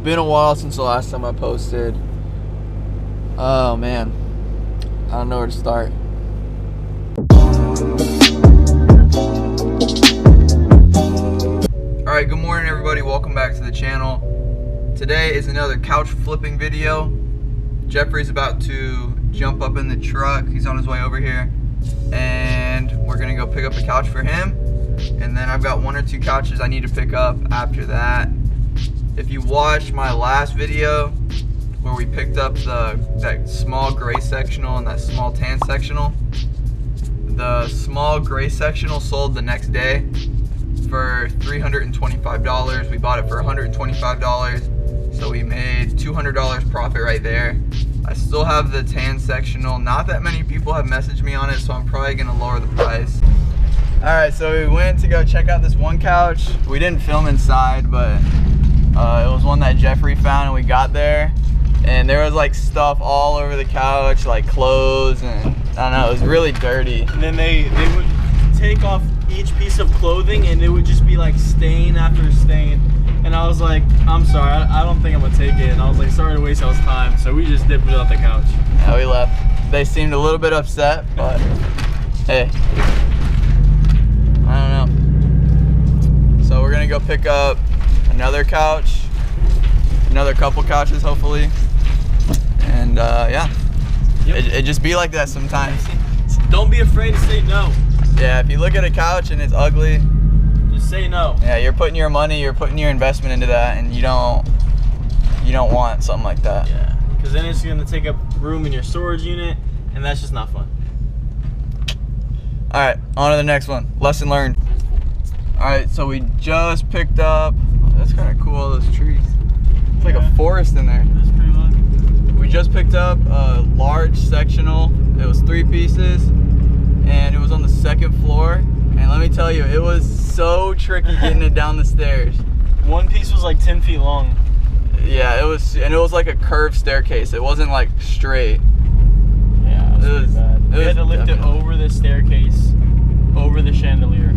been a while since the last time I posted. Oh man, I don't know where to start. Alright, good morning everybody, welcome back to the channel. Today is another couch flipping video. Jeffrey's about to jump up in the truck, he's on his way over here. And we're gonna go pick up a couch for him. And then I've got 1 or 2 couches I need to pick up after that. If you watched my last video where we picked up that small gray sectional and that small tan sectional, the small gray sectional sold the next day for $325. We bought it for $125, so we made $200 profit right there. I still have the tan sectional. Not that many people have messaged me on it, so I'm probably gonna lower the price. All right, so we went to go check out this one couch. We didn't film inside, but it was one that Jeffrey found, and we got there and there was like stuff all over the couch, like clothes, and I don't know, it was really dirty. And then they would take off each piece of clothing and it would just be like stain after stain. And I was like, I'm sorry, I don't think I'm gonna take it. And I was like, sorry to waste y'all's time. So we just dipped it off the couch. Yeah, we left. They seemed a little bit upset, but hey, I don't know. So we're gonna go pick up another couch, another couple couches hopefully, and yeah, yep. it just be like that sometimes. Don't be afraid to say no. Yeah, if you look at a couch and it's ugly, just say no. Yeah, you're putting your money, you're putting your investment into that, and you don't want something like that. Yeah, because then it's gonna take up room in your storage unit, and that's just not fun. All right, on to the next one. Lesson learned. All right, so we just picked up. Oh, that's kind of cool, all those trees. It's like a forest in there. That's pretty lucky. We just picked up a large sectional. It was 3 pieces, and it was on the 2nd floor. And let me tell you, it was so tricky getting it down the stairs. One piece was like 10 feet long. Yeah, it was, and it was like a curved staircase. It wasn't like straight. Yeah, it was bad. We had to lift it over the staircase, over the chandelier.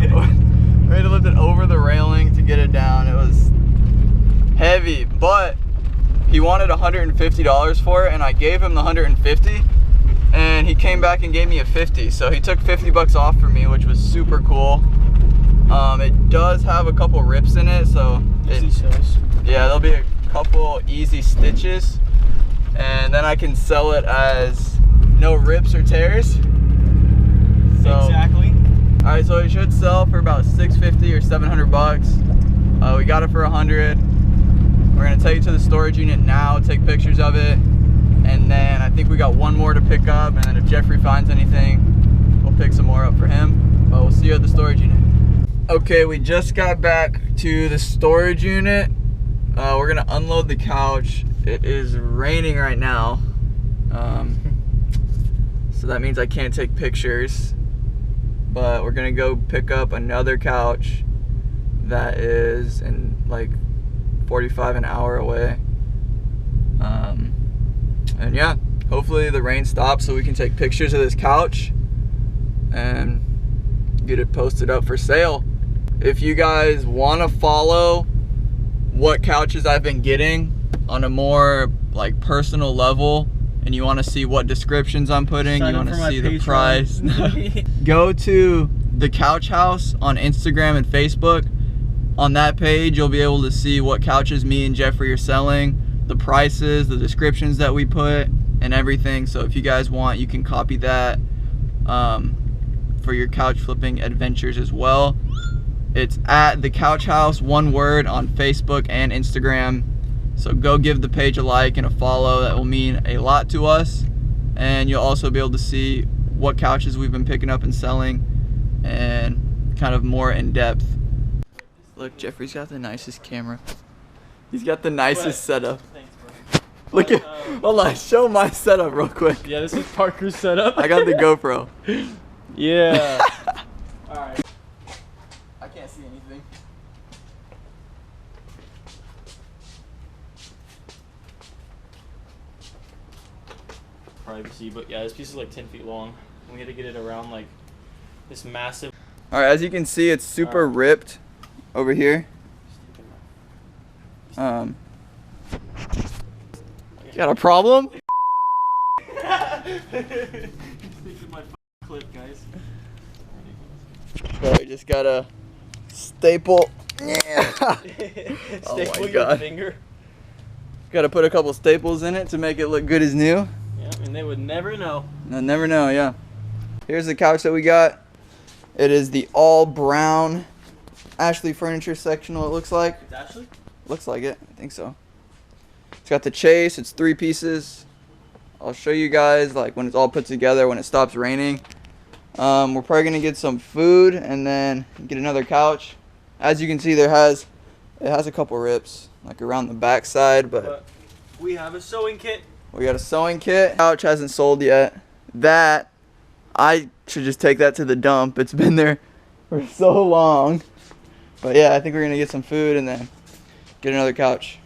We had to lift it over the railing to get it down. It was heavy, but he wanted $150 for it, and I gave him the $150, and he came back and gave me a $50. So he took $50 off for me, which was super cool. It does have a couple rips in it, so yeah, there'll be a couple easy stitches, and then I can sell it as no rips or tears. So, exactly. All right, so it should sell for about $650 or $700. We got it for $100. We're gonna take it to the storage unit now, take pictures of it, and then I think we got 1 more to pick up, and then if Jeffrey finds anything, we'll pick some more up for him. But we'll see you at the storage unit. Okay, we just got back to the storage unit. We're gonna unload the couch. It is raining right now, so that means I can't take pictures. But we're gonna go pick up another couch that is in like 45 an hour away. And yeah, hopefully the rain stops so we can take pictures of this couch and get it posted up for sale. If you guys want to follow what couches I've been getting on a more like personal level, and you want to see what descriptions I'm putting, you want to see the price, go to the Couch House on Instagram and Facebook. On that page, you'll be able to see what couches me and Jeffrey are selling, the prices, the descriptions that we put, and everything. So if you guys want, you can copy that for your couch flipping adventures as well. It's at the Couch House, one word, on Facebook and Instagram. So go give the page a like and a follow. That will mean a lot to us. And you'll also be able to see what couches we've been picking up and selling, and kind of more in depth. Look, Jeffrey's got the nicest camera. He's got the nicest setup. Thanks, bro. Look at, hold on, show my setup real quick. Yeah, this is Parker's setup. I got the GoPro. Yeah. All right. I can't see anything. Privacy, but yeah, this piece is like 10 feet long. We had to get it around like this massive. All right, as you can see, it's super ripped over here. Got a problem? My clip, guys. So we just gotta staple. Yeah. Oh Staple my your God. finger. Gotta put a couple staples in it to make it look good as new. Yeah, and they would never know. They'll never know, yeah. Here's the couch that we got. It is the all brown Ashley Furniture Sectional, it looks like. It's Ashley? Looks like it, I think so. It's got the chase, it's 3 pieces. I'll show you guys like when it's all put together, when it stops raining. We're probably gonna get some food and then get another couch. As you can see, it has a couple rips like around the back side, but we have a sewing kit. we got a sewing kit. Couch hasn't sold yet. That I should just take that to the dump. It's been there for so long. But yeah, I think we're gonna get some food and then get another couch.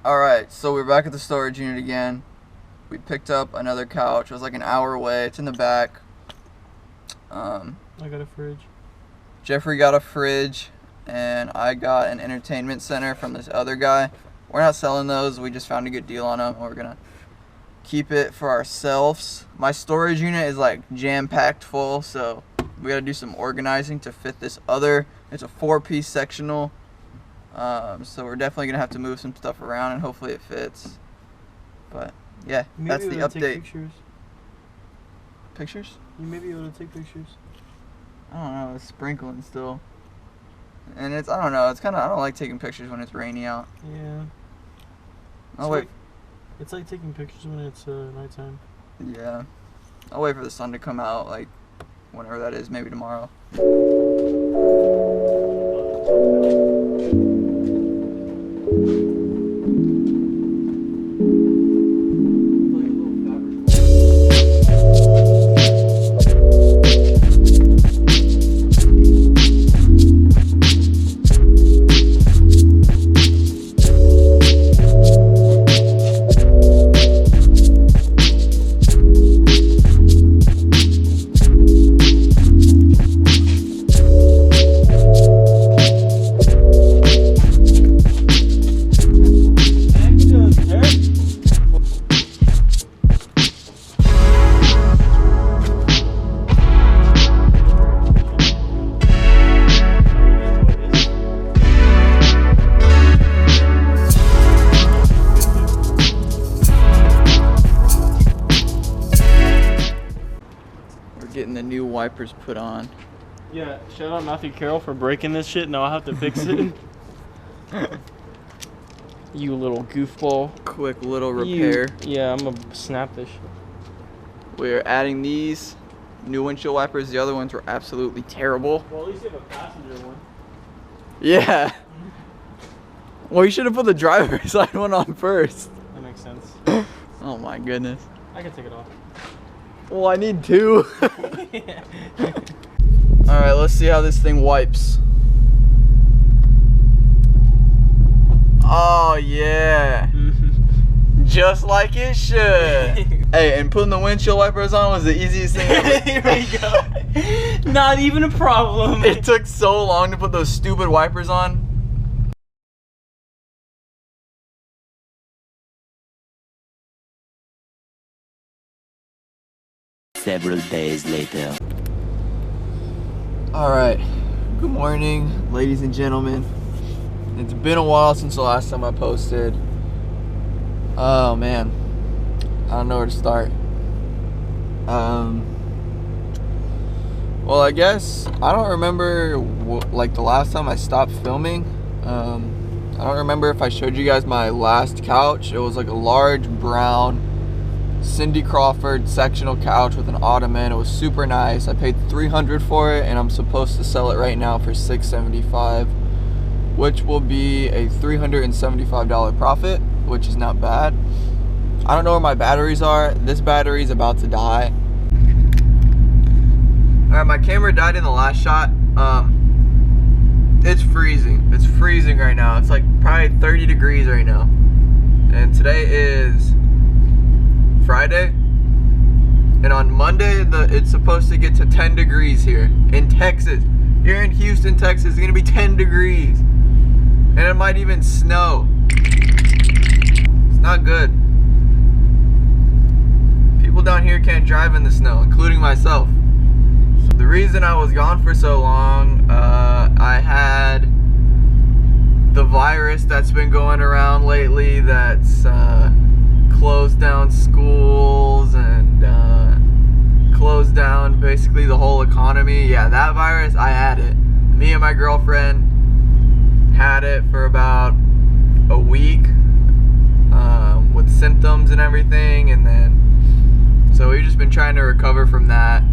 Alright, so we're back at the storage unit again. We picked up another couch. It was like an hour away. It's in the back. I got a fridge. Jeffrey got a fridge, and I got an entertainment center from this other guy. We're not selling those. We just found a good deal on them. We're gonna keep it for ourselves. My storage unit is like jam-packed full, so we gotta do some organizing to fit this other. It's a 4-piece sectional. So we're definitely gonna have to move some stuff around, and hopefully it fits. But yeah, that's the update. Pictures? You may be able to take pictures. I don't know, it's sprinkling still. And it's, I don't know, it's kind of, I don't like taking pictures when it's rainy out. Yeah. I'll wait. It's like taking pictures when it's nighttime. Yeah. I'll wait for the sun to come out, like, whenever that is, maybe tomorrow. Getting the new wipers put on. Yeah, shout out Matthew Carroll for breaking this shit. Now I'll have to fix it. You little goofball. Quick little repair. Yeah, I'm gonna snap this shit. We're adding these new windshield wipers. The other ones were absolutely terrible. Well, at least you have a passenger one. Yeah. Well, you should have put the driver's side one on first. That makes sense. Oh my goodness. I can take it off. Well, I need 2. Alright, let's see how this thing wipes. Oh yeah. Just like it should. Hey, and putting the windshield wipers on was the easiest thing ever. Here we go. Not even a problem. It took so long to put those stupid wipers on. Several days later. Alright, good morning, ladies and gentlemen. It's been a while since the last time I posted. Oh man, I don't know where to start. Well, I guess I don't remember like the last time I stopped filming. I don't remember if I showed you guys my last couch. It was like a large brown Cindy Crawford sectional couch with an ottoman. It was super nice. I paid $300 for it, and I'm supposed to sell it right now for $675, which will be a $375 profit, which is not bad. I don't know where my batteries are. This battery is about to die. Alright, my camera died in the last shot. It's freezing. It's freezing right now. It's like probably 30 degrees right now. And today is Friday, and on Monday it's supposed to get to 10 degrees here in Texas. Here in Houston, Texas, it's gonna be 10 degrees. And it might even snow. It's not good. People down here can't drive in the snow, including myself. So the reason I was gone for so long, I had the virus that's been going around lately that's closed down schools and closed down basically the whole economy. Yeah, that virus, I had it. Me and my girlfriend had it for about a week with symptoms and everything, and then so we've just been trying to recover from that.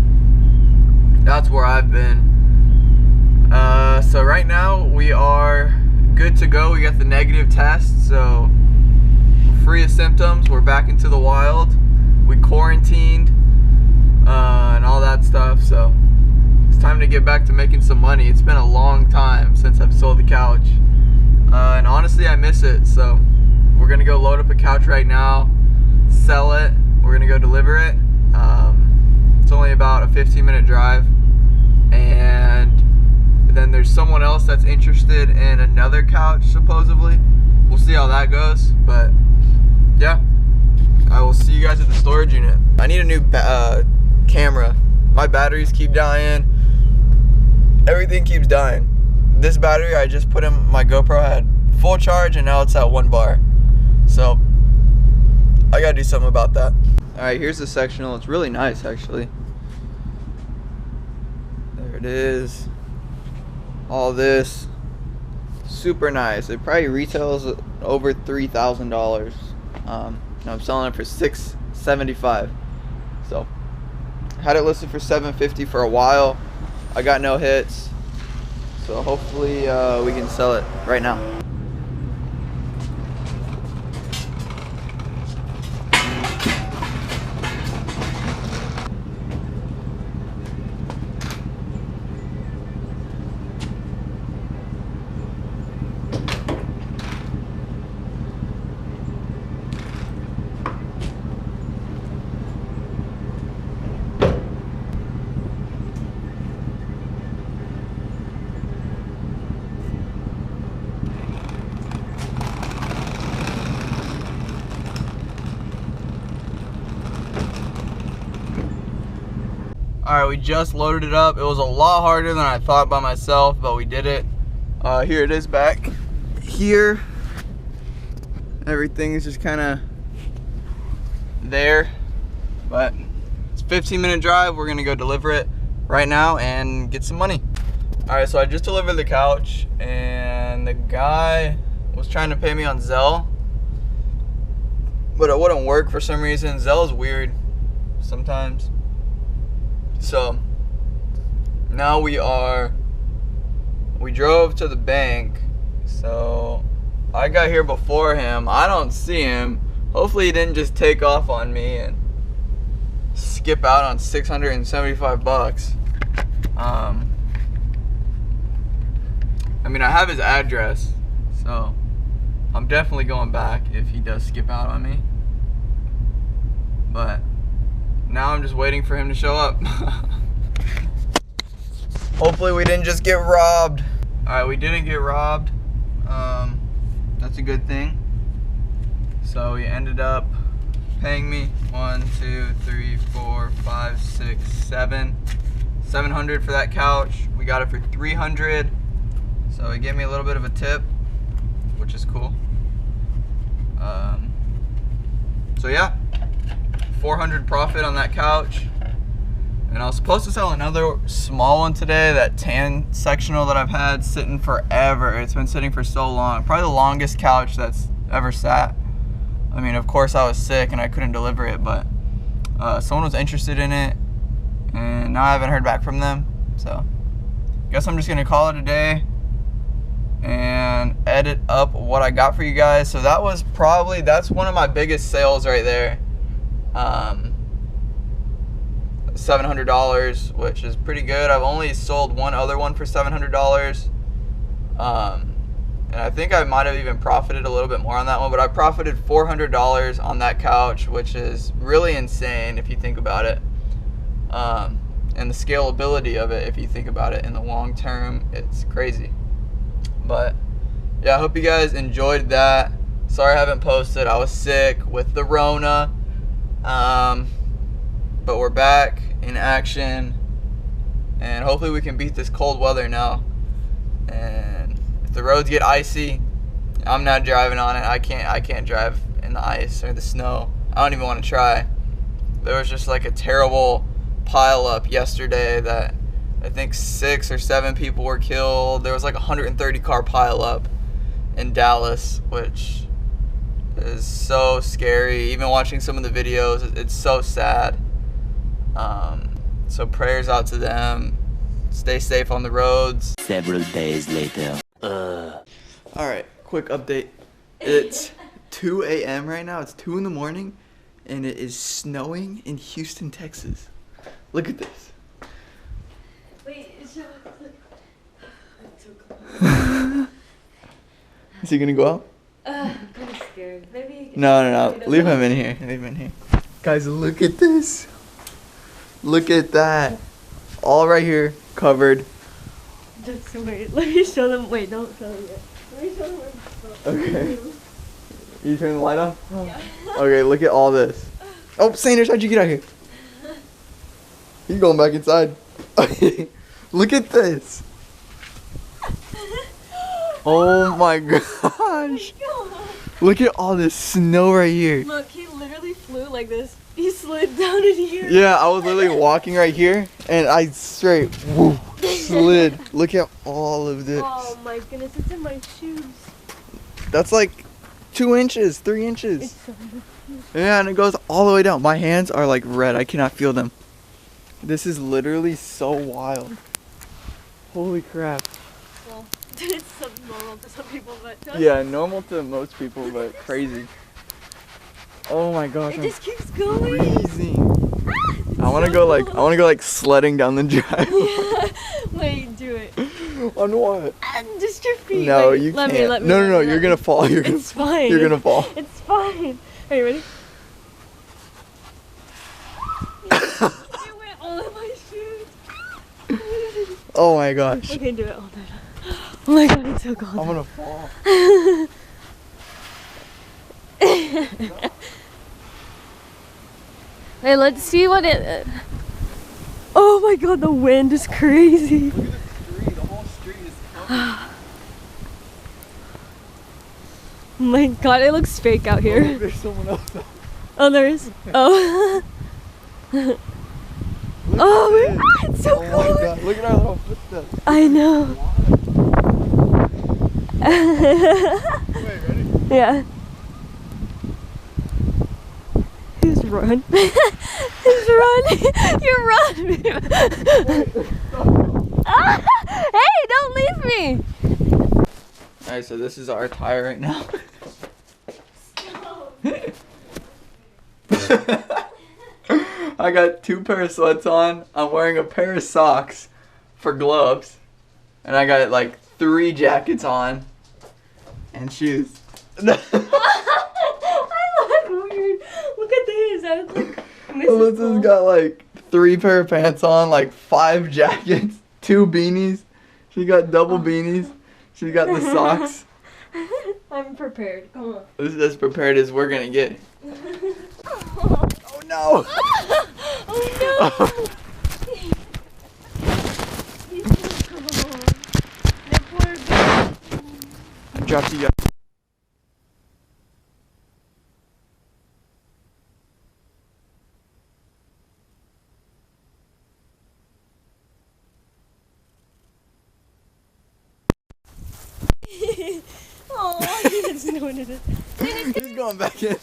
That's where I've been. So right now we are good to go. We got the negative test, so we're free of symptoms. We're back into the wild. We quarantined and all that stuff, so it's time to get back to making some money. It's been a long time since I've sold the couch, and honestly I miss it. So we're gonna go load up a couch right now, sell it. We're gonna go deliver it. It's only about a 15-minute drive, and then there's someone else that's interested in another couch supposedly. We'll see how that goes, but yeah, I will see you guys at the storage unit. I need a new camera. My batteries keep dying. Everything keeps dying. This battery I just put in my GoPro had full charge, and now it's at 1 bar. So I gotta do something about that. Alright, here's the sectional. It's really nice actually. There it is. All this. Super nice. It probably retails over $3,000. I'm selling it for $675. So had it listed for $750 for a while. I got no hits. So hopefully we can sell it right now. Alright, we just loaded it up. It was a lot harder than I thought by myself, but we did it. Here it is back here. Everything is just kind of there, but it's a 15-minute drive. We're gonna go deliver it right now and get some money. Alright, so I just delivered the couch, and the guy was trying to pay me on Zelle, but it wouldn't work for some reason. Zelle is weird sometimes. So now we drove to the bank. So I got here before him. I don't see him. Hopefully he didn't just take off on me and skip out on $675. I mean, I have his address, so I'm definitely going back if he does skip out on me. But now I'm just waiting for him to show up. Hopefully we didn't just get robbed. Alright, we didn't get robbed. That's a good thing. So he ended up paying me 1, 2, 3, 4, 5, 6, 7. $700 for that couch. We got it for $300. So he gave me a little bit of a tip, which is cool. So yeah, $400 profit on that couch. And I was supposed to sell another small one today, that tan sectional that I've had sitting forever. It's been sitting for so long. Probably the longest couch that's ever sat. I mean, of course I was sick and I couldn't deliver it, but someone was interested in it, and now I haven't heard back from them. So guess I'm just gonna call it a day and edit up what I got for you guys. So that was probably, that's one of my biggest sales right there. $700, which is pretty good. I've only sold one other one for $700. And I think I might have even profited a little bit more on that one, but I profited $400 on that couch, which is really insane if you think about it. and the scalability of it, if you think about it in the long term, it's crazy. But yeah, I hope you guys enjoyed that. Sorry I haven't posted. I was sick with the Rona. But we're back in action, and hopefully we can beat this cold weather now. And if the roads get icy, I'm not driving on it. I can't drive in the ice or the snow. I don't even want to try. There was just like a terrible pile up yesterday that I think 6 or 7 people were killed. There was like a 130 car pile up in Dallas, which is so scary. Even watching some of the videos, it's so sad. So prayers out to them. Stay safe on the roads. Several days later. Alright, quick update. It's 2 a.m. right now. It's 2 in the morning, and it is snowing in Houston, Texas. Look at this. Wait, it's so Is he gonna go out? I'm kind of scared. Maybe. No. Leave him in here. Leave him in here. Guys, look at this. Look at that. All right here, covered. Just wait. Let me show them. Wait, don't show them yet. Let me show them where. Okay. You turn the light on? Yeah. Okay, look at all this. Oh, Sanders, how'd you get out here? He's going back inside. Look at this. Oh my gosh. Look at all this snow right here. Look, he literally flew like this. He slid down in here. Yeah, I was literally walking right here, and I straight slid. Look at all of this. Oh my goodness, it's in my shoes. That's like 2 inches, 3 inches. It's so Yeah, and it goes all the way down. My hands are like red. I cannot feel them. This is literally so wild. Holy crap. well, it's so normal to some people, but to us, Yeah, normal to most people, but crazy. Oh my gosh, it I'm just keeps going. freezing. I want to go like sledding down the drive. Yeah. Wait, do it. On what? Just your feet. No, Wait, you let can't. Me, let me, no, let no, no, me, you're let gonna me. fall. You're gonna. It's fine. You're gonna fall. It's fine. Are you ready? It went all in my shoes. Oh my gosh. Okay, do it all day. Oh my god, it's so cold. I'm gonna fall. Wait, let's see what it. Oh my god, the wind is crazy. Look at the street. The whole street is covered. Oh my god, it looks fake out Oh, here. there's someone else. Oh, there is. Oh. Oh, it's so Oh my cold. god. Look at our little footsteps. I know. Wait, ready? Yeah. Who's run? Who's run? You're running. Hey, don't leave me. Alright, so this is our tire right now. I got 2 pair of sweats on. I'm wearing a pair of socks for gloves. And I got like 3 jackets on. And shoes. I look weird. Look at this. I look like Mrs. Alyssa's Cole. got like 3 pair of pants on, like 5 jackets, 2 beanies. She got double beanies. She got the socks. I'm prepared. Come on. This is as prepared as we're gonna get. Oh no! Oh no! He's so cold. That poor baby. Dropped you. Oh, he didn't know what it is. He's going back in.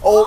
Oh!